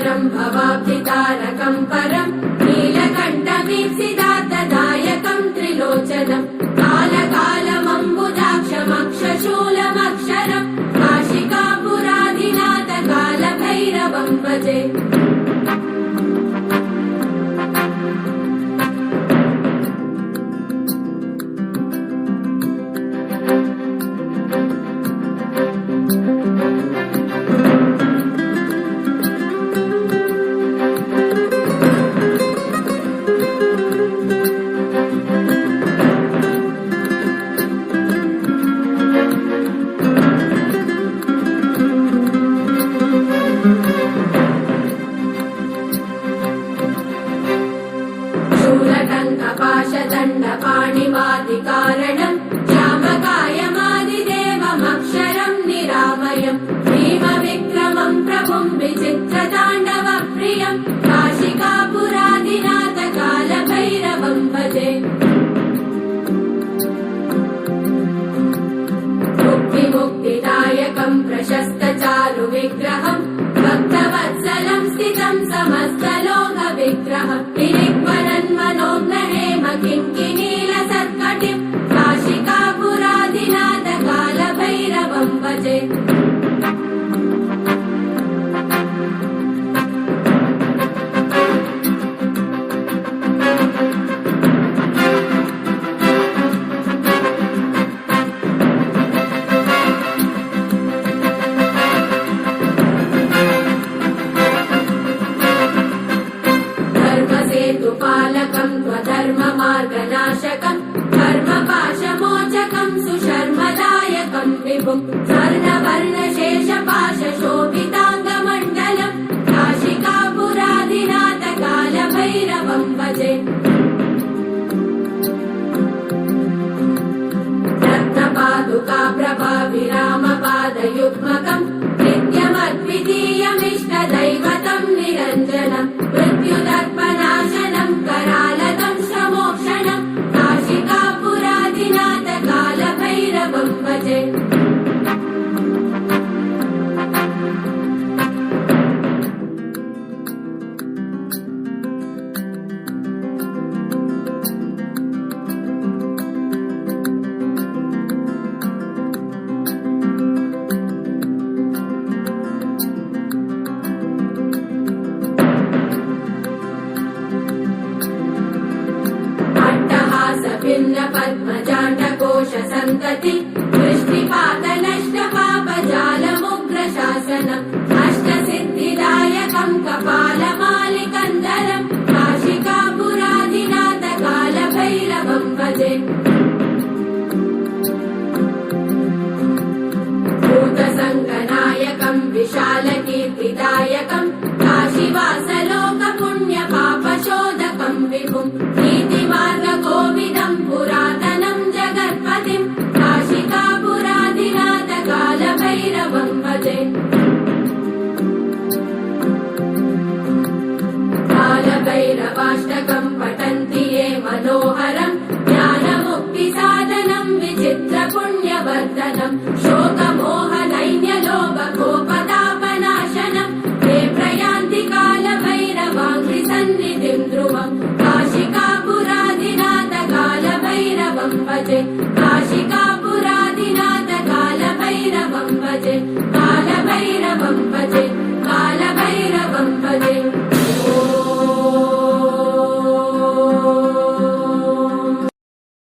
भद्रं भवाब्धितारकं परं नीलकण्ठमीप्सितार्थदायकं त्रिलोचनं कालकालमम्बुजाक्षमक्षशूलमक्षरं काशिकापुराधिनाथ कालभैरवं भजे। शूलटङ्कपाशदण्डपाणिवादिकारणं श्यामकायमादिदेवमक्षरं निरामयं भीमविक्रमं प्रभुं विचित्रताण्डवप्रियं काशिकापुराधिनाथ कालभैरवं भजे। मुक्तिदायकं प्रशस्तचारुविग्रहं भक्तवत्सलं स्थितं समस्तलोकविग्रहं विनिक्वरन्मनोज्ञहेम किङ्किणीलसत्कटिं काशिकापुराधिनाथ कालभैरवं भजे। धर्मसेतुपालकं त्वधर्ममार्गनाशकं धर्मपाशमोचकं सुशर्मदायकं विभुं स्वर्णवर्णशेषपाशशोभिताङ्गमण्डलं काशिकापुराधिनाथ कालभैरवं भजे। रत्नपादुका प्रभाविरामपादयुग्मकं नित्यमद्वितीयमिष्टदैवतं निरञ्जनं मृत्युदर्पनाशनं करालतं श्रमोक्षणं काशिकापुराधिनाथ कालभैरवं भजे। पद्मजाण्डकोशसन्तति वृष्टिपातनष्टपापजालमुग्रशासनम् अष्टसिद्धिदायकं कपालमालिकन्दरं काशिकापुराधिनाथ कालभैरवं भजे। भूतसङ्गनायकं विशालकीर्तिदायकं काशीवासलोकपुण्यपापशोधकं विभुं नीतिमार्गकोविदं पुरातनं जगत्पतिं काशिकापुराधिनाथ कालभैरवं भजे। कालभैरवाष्टकं पठन्ति ये मनोहरं ज्ञानमुक्तिसाधनं विचित्रपुण्यवर्धनं शोकमोहनैन्यलोभकोपतापनाशनं ते प्रयान्ति कालभैरवाङ्घ्रिसन्निधिं ध्रुवं काशिकापुराधिनाथ कालभैरवं भजे। काशिकापुराधिनाथ कालभैरवं भजे। कालभैरवं भजे। कालभैरवं भजे।